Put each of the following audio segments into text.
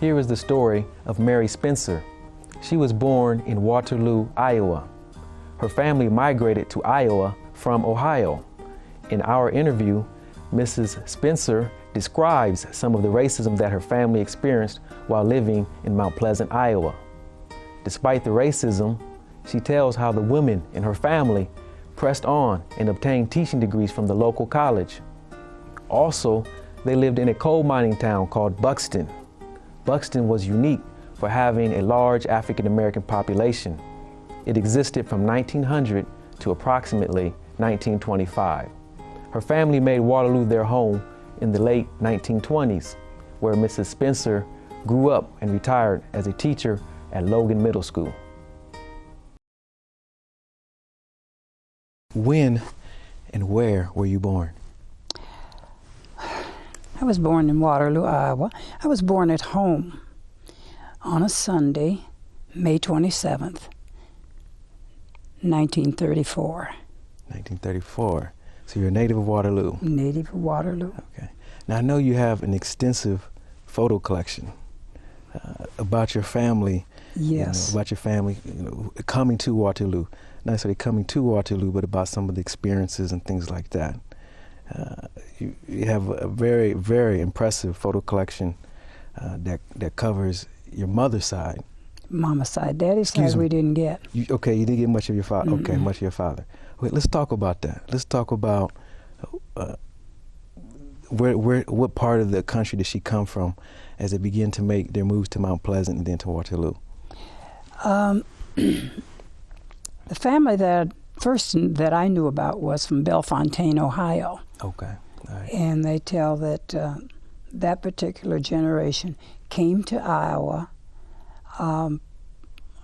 Here is the story of Mary Spencer. She was born in Waterloo, Iowa. Her family migrated to Iowa from Ohio. In our interview, Mrs. Spencer describes some of the racism that her family experienced while living in Mount Pleasant, Iowa. Despite the racism, she tells how the women in her family pressed on and obtained teaching degrees from the local college. Also, they lived in a coal mining town called Buxton. Buxton was unique for having a large African American population. It existed from 1900 to approximately 1925. Her family made Waterloo their home in the late 1920s, where Mrs. Spencer grew up and retired as a teacher at Logan Middle School. When and where were you born? I was born in Waterloo, Iowa. I was born at home on a Sunday, May 27th, 1934. 1934. So you're a native of Waterloo? Native of Waterloo. Okay. Now I know you have an extensive photo collection about your family. Yes. About your family, coming to Waterloo. Not necessarily coming to Waterloo, but about some of the experiences and things like that. You have a very, very impressive photo collection that covers your mother's side. Mama's side. Daddy's side we didn't get. You didn't get much of your father. Okay, much of your father. Wait, let's talk about that. Let's talk about what part of the country did she come from as they began to make their moves to Mount Pleasant and then to Waterloo? The family that I knew about was from Bellefontaine, Ohio. Okay. All right. And they tell that that particular generation came to Iowa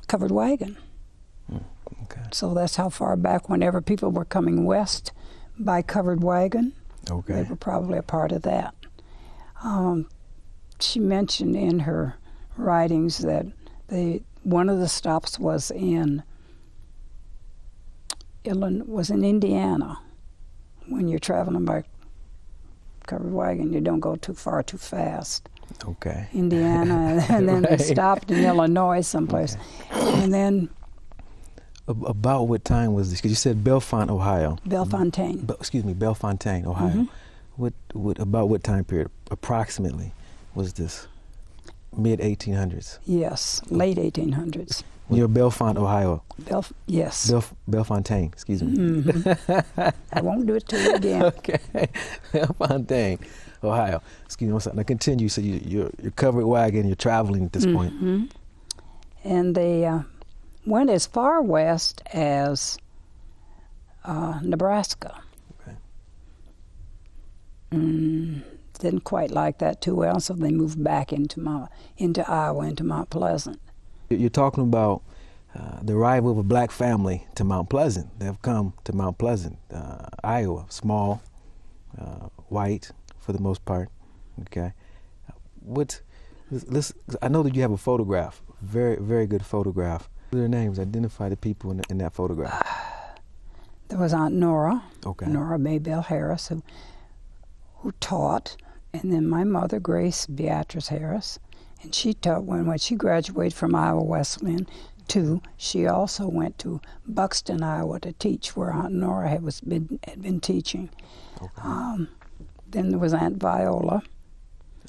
covered wagon. Okay. So that's how far back, whenever people were coming west by covered wagon, okay, they were probably a part of that. She mentioned in her writings that one of the stops was in Indiana. When you're traveling by covered wagon, you don't go too far too fast. Okay. Indiana, and then right. They stopped in Illinois someplace. Okay. And then... About what time was this? Because you said Bellefontaine, Ohio. Bellefontaine. Bellefontaine, Ohio. Mm-hmm. About what time period, approximately, was this? Mid-1800s? Yes, late 1800s. You're Bellefontaine, Ohio. Yes. Bellefontaine, excuse me. Mm-hmm. I won't do it to you again. Okay. Bellefontaine, Ohio. Excuse me. Now continue. So you're covered wagon. You're traveling at this point. And they went as far west as Nebraska. Okay. Didn't quite like that too well, so they moved back into Iowa, into Mount Pleasant. You're talking about the arrival of a black family to Mount Pleasant. They've come to Mount Pleasant, Iowa, small, white for the most part. Okay. I know that you have a photograph, very, very good photograph. What are their names? Identify the people in that photograph. There was Aunt Nora, okay, Nora Maybelle Harris, who taught, and then my mother, Grace Beatrice Harris, and she taught when she graduated from Iowa Wesleyan too. She also went to Buxton, Iowa to teach, where Aunt Nora had been teaching. Okay. Then there was Aunt Viola.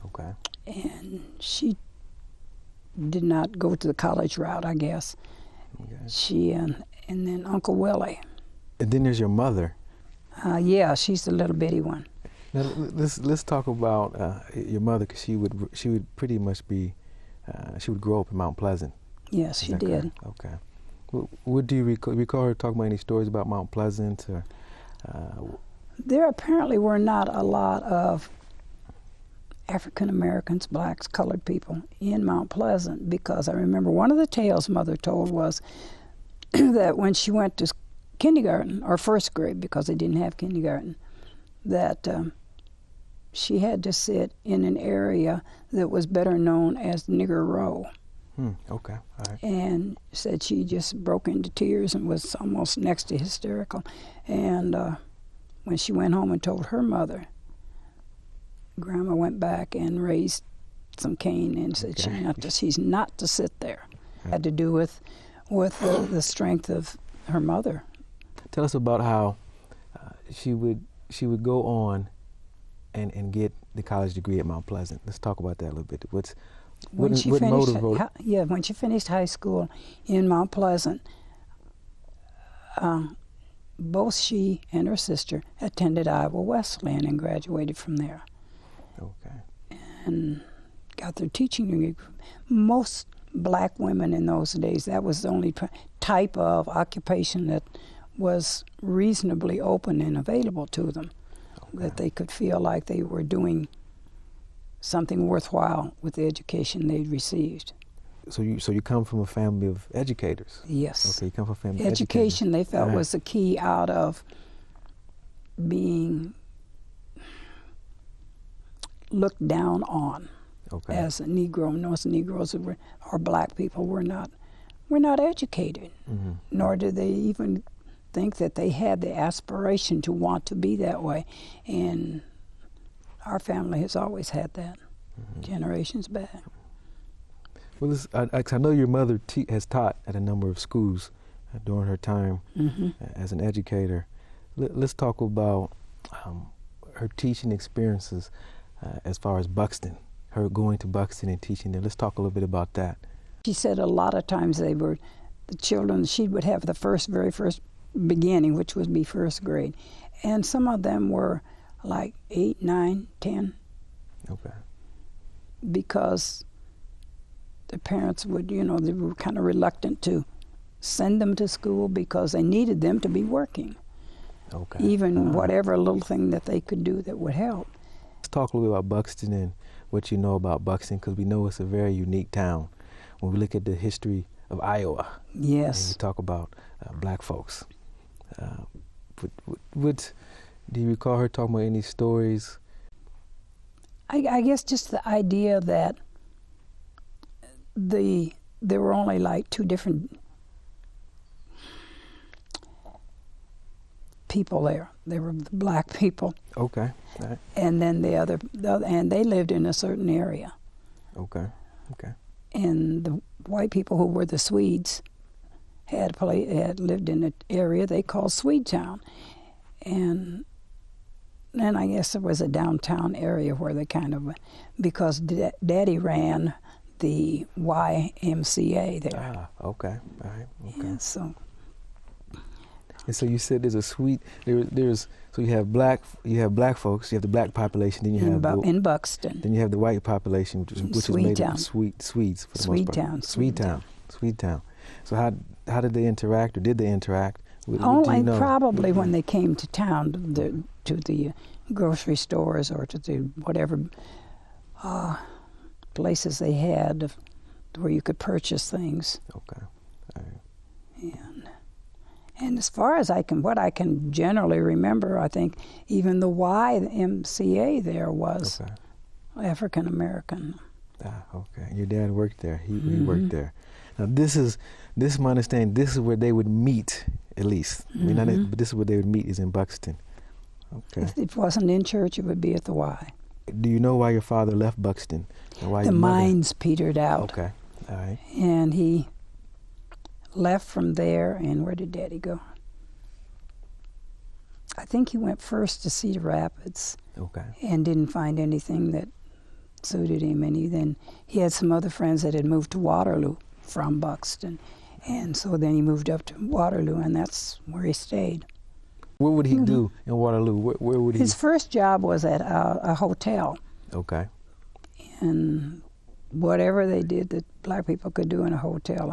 Okay. And she did not go to the college route, I guess. Okay. She and then Uncle Willie. And then there's your mother. Yeah, she's the little bitty one. Now let's talk about your mother, because she would pretty much be she would grow up in Mount Pleasant. Yes, she did. Correct? Okay. What do you recall her talking about? Any stories about Mount Pleasant? Or there apparently were not a lot of African Americans, blacks, colored people in Mount Pleasant, because I remember one of the tales Mother told was that when she went to kindergarten, or first grade, because they didn't have kindergarten, that she had to sit in an area that was better known as Nigger Row. Okay, all right. And said she just broke into tears and was almost next to hysterical. And when she went home and told her mother, Grandma went back and raised some cane and said she's not to sit there. Okay. Had to do with the strength of her mother. Tell us about how she would go on and get the college degree at Mount Pleasant. Let's talk about that a little bit. When she finished high school in Mount Pleasant, both she and her sister attended Iowa Wesleyan and graduated from there. Okay. And got their teaching degree. Most black women in those days, that was the only type of occupation that was reasonably open and available to them, that they could feel like they were doing something worthwhile with the education they'd received. So you come from a family of educators? Yes. Okay, you come from a family of education. Educators. They felt was the key out of being looked down on as a Negro. Most Negroes or black people were not educated, nor did they even think that they had the aspiration to want to be that way. And our family has always had that, generations back. Well, I know your mother has taught at a number of schools during her time as an educator. Let's talk about her teaching experiences as far as Buxton, her going to Buxton and teaching there. Let's talk a little bit about that. She said a lot of times they were, the children, she would have the very first beginning, which would be first grade. And some of them were like 8, 9, 10. Okay. Because the parents would, they were kind of reluctant to send them to school because they needed them to be working. Okay. Even whatever little thing that they could do that would help. Let's talk a little bit about Buxton and what you know about Buxton, because we know it's a very unique town. When we look at the history of Iowa, yes, and we talk about black folks. Do you recall her talking about any stories? I guess just the idea that there were only like two different people there. There were the black people. Okay. All right. And then the other, and they lived in a certain area. Okay. Okay. And the white people who were the Swedes had lived in an area they called Swedetown. And then I guess there was a downtown area where they because Daddy ran the YMCA there. Ah, okay. All right. Okay. Yeah, so. And so you said there's a so you have black folks, you have the black population, then you have in Buxton. Then you have the white population, which is made up of Swedes for the most part. Swedetown. So how did they interact, or did they interact? Only probably when they came to town, to the grocery stores or to the whatever places they had where you could purchase things. Okay. All right. And as far as what I can generally remember, I think even the YMCA there was African American. Ah, okay. Your dad worked there. He worked there. Now this is my understanding. This is where they would meet, at least. I mean, but this is where they would meet, is in Buxton. Okay. If it wasn't in church, it would be at the Y. Do you know why your father left Buxton? And why the mines petered out. Okay. All right. And he left from there, and where did Daddy go? I think he went first to Cedar Rapids. Okay. And didn't find anything that suited him, and he had some other friends that had moved to Waterloo from Buxton, and so then he moved up to Waterloo, and that's where he stayed. What would he do in Waterloo? Where would he? His first job was at a hotel. Okay. And whatever they did that black people could do in a hotel,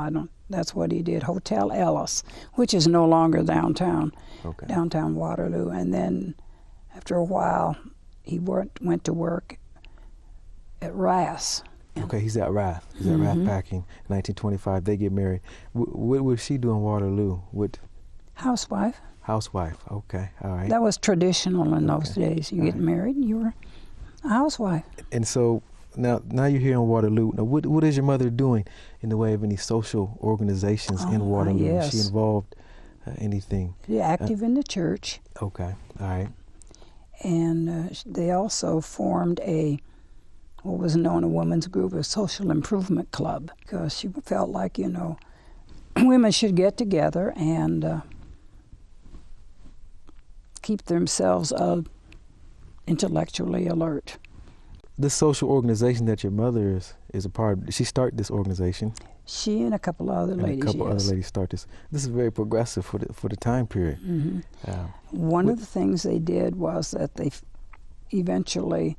that's what he did. Hotel Ellis, which is no longer downtown, downtown Waterloo. And then after a while, he went to work at Rass. Okay, he's at Rath. He's at Rath Packing. 1925, they get married. What was she doing in Waterloo? Housewife. Housewife. Okay, all right. That was traditional in those days. You get married, you were a housewife. And so now you're here in Waterloo. Now, what is your mother doing in the way of any social organizations in Waterloo? Yes. Is she involved anything? She's active in the church. Okay, all right. And they also formed a what was known a women's group, a social improvement club, because she felt like, women should get together and keep themselves intellectually alert. This social organization that your mother is a part of, did she start this organization? She and a couple of other ladies, a couple yes. other ladies start this. This is very progressive for the time period. Mm-hmm. One of the things they did was that they eventually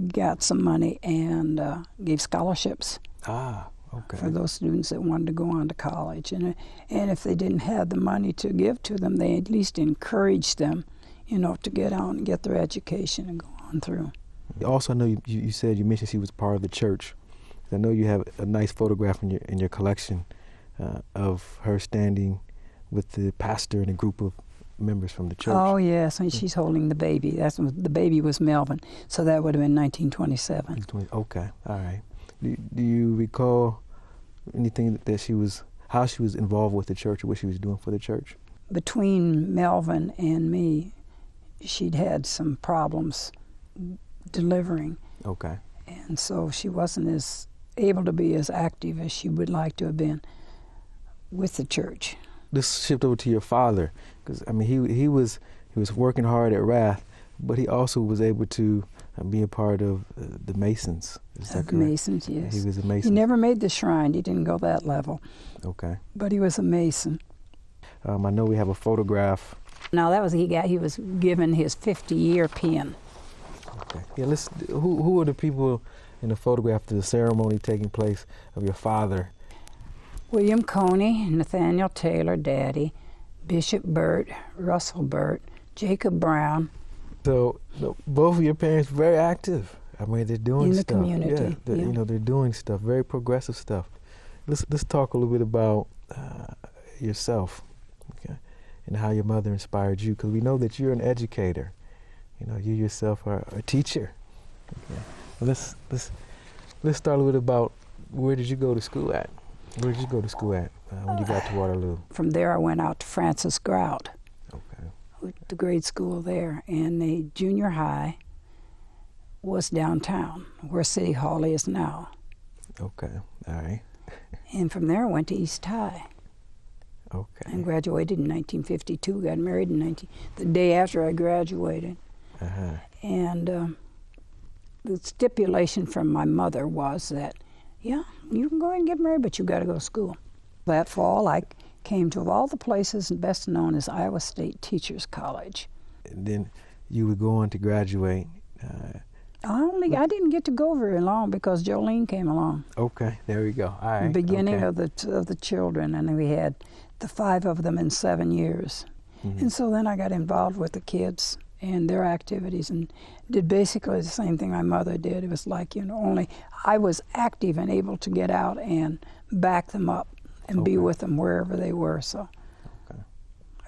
got some money and gave scholarships. Okay. For those students that wanted to go on to college. And if they didn't have the money to give to them, they at least encouraged them, to get out and get their education and go on through. Also, I know you said, you mentioned she was part of the church. I know you have a nice photograph in your collection of her standing with the pastor and a group of members from the church. Oh, yes, and she's holding the baby. The baby was Melvin, so that would have been 1927. Okay, all right. Do you recall anything how she was involved with the church or what she was doing for the church? Between Melvin and me, she'd had some problems delivering. Okay. And so she wasn't as able to be as active as she would like to have been with the church. Let's shift over to your father, because he was working hard at Rath, but he also was able to be a part of the Masons. Is that correct? Masons, yes. He was a Mason. He never made the shrine. He didn't go that level. Okay. But he was a Mason. I know we have a photograph. Now that was he was given his 50-year pin. Okay. Yeah. Who are the people in the photograph, the ceremony taking place of your father? William Coney, Nathaniel Taylor, Daddy, Bishop Burt, Russell Burt, Jacob Brown. So both of your parents were very active. They're doing in the stuff. Community. Yeah, they're doing stuff, very progressive stuff. Let's talk a little bit about yourself, okay, and how your mother inspired you, because we know that you're an educator. You yourself are a teacher. Okay. Let's start a little bit about, where did you go to school at? Where did you go to school at when you got to Waterloo? From there, I went out to Francis Grout. Okay. Went to grade school there, and the junior high was downtown, where City Hall is now. Okay, all right. And from there, I went to East High. Okay. And graduated in 1952. Got married the day after I graduated. Uh-huh. And the stipulation from my mother was that, yeah, you can go ahead and get married, but you got to go to school. That fall, I came to, of all the places, best known as Iowa State Teachers College. And then you would go on to graduate. I didn't get to go very long because Jolene came along. Okay, there we go. All right. Beginning okay. of the children, and we had the 5 of them in 7 years. Mm-hmm. And so then I got involved with the kids and their activities and did basically the same thing my mother did. It was like, only I was active and able to get out and back them up and be with them wherever they were. So I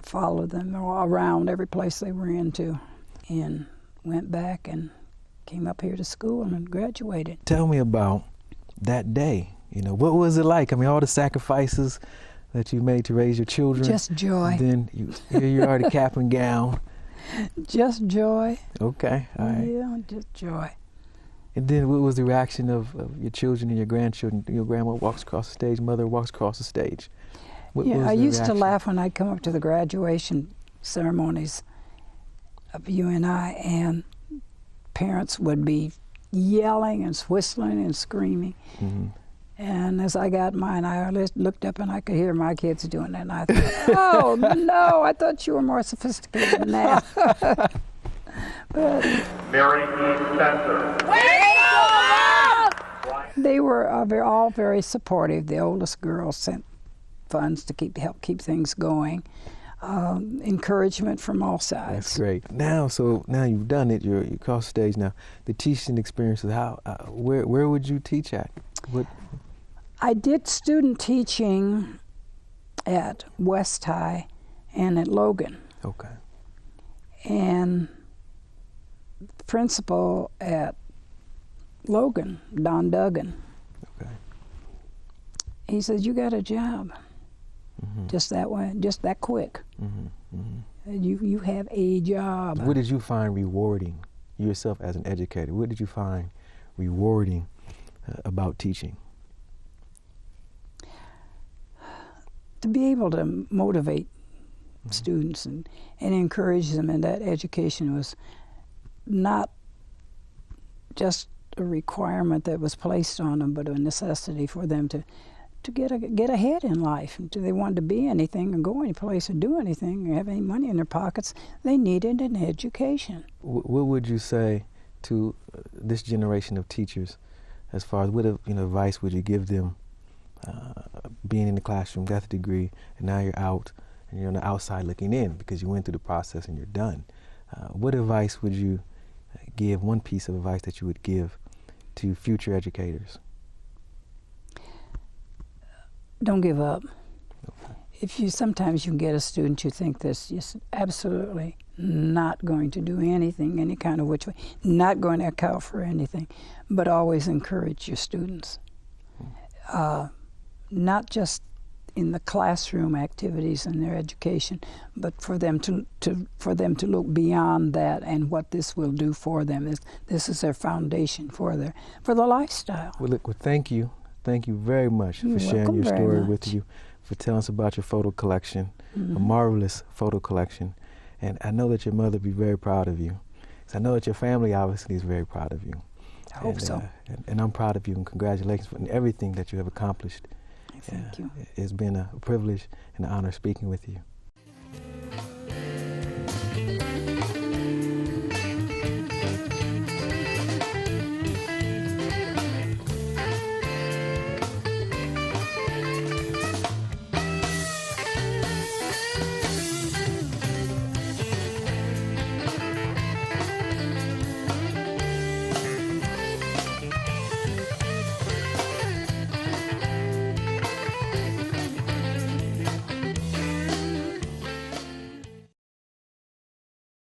followed them around every place they were into and went back and came up here to school and graduated. Tell me about that day. What was it like? All the sacrifices that you made to raise your children. Just joy. And then here you are, the cap and gown. Just joy. Okay, all right. Yeah, just joy. And then what was the reaction of your children and your grandchildren? Your grandma walks across the stage, mother walks across the stage. What was I used reaction? to laugh when I'd come up to the graduation ceremonies of UNI, and parents would be yelling and whistling and screaming. Mm-hmm. And as I got mine, I looked up and I could hear my kids doing it. And I thought, oh, no, I thought you were more sophisticated than that. But Mary E. Spencer. They were all very supportive. The oldest girl sent funds to help keep things going. Encouragement from all sides. That's great. Now you've done it. You're across the stage now. The teaching experiences. Where would you teach at? What? I did student teaching at West High and at Logan. Okay. And the principal at Logan, Don Duggan. Okay. He said, "You got a job." Mm-hmm. Just that way, just that quick. Mm-hmm. Mm-hmm. You have a job. What did you find rewarding yourself as an educator? What did you find rewarding about teaching? To be able to motivate students and encourage them, and that education was not just a requirement that was placed on them, but a necessity for them to get ahead in life. If they wanted to be anything or go any place or do anything or have any money in their pockets, they needed an education. What would you say to this generation of teachers, as far as what advice would you give them, being in the classroom, got the degree, and now you're out and you're on the outside looking in because you went through the process and you're done? What advice would you give, one piece of advice that you would give to future educators? Don't give up. Okay. Sometimes you can get a student you think that's just absolutely not going to do anything, any kind of which way, not going to account for anything, but always encourage your students. Not just in the classroom activities and their education, but for them to look beyond that and what this will do for them. This is their foundation for the lifestyle. Well, thank you. Thank you very much for sharing your story with you, for telling us about your photo collection, a marvelous photo collection. And I know that your mother will be very proud of you. So I know that your family obviously is very proud of you. I hope so. And I'm proud of you, and congratulations for everything that you have accomplished. Thank you. It's been a privilege and an honor speaking with you.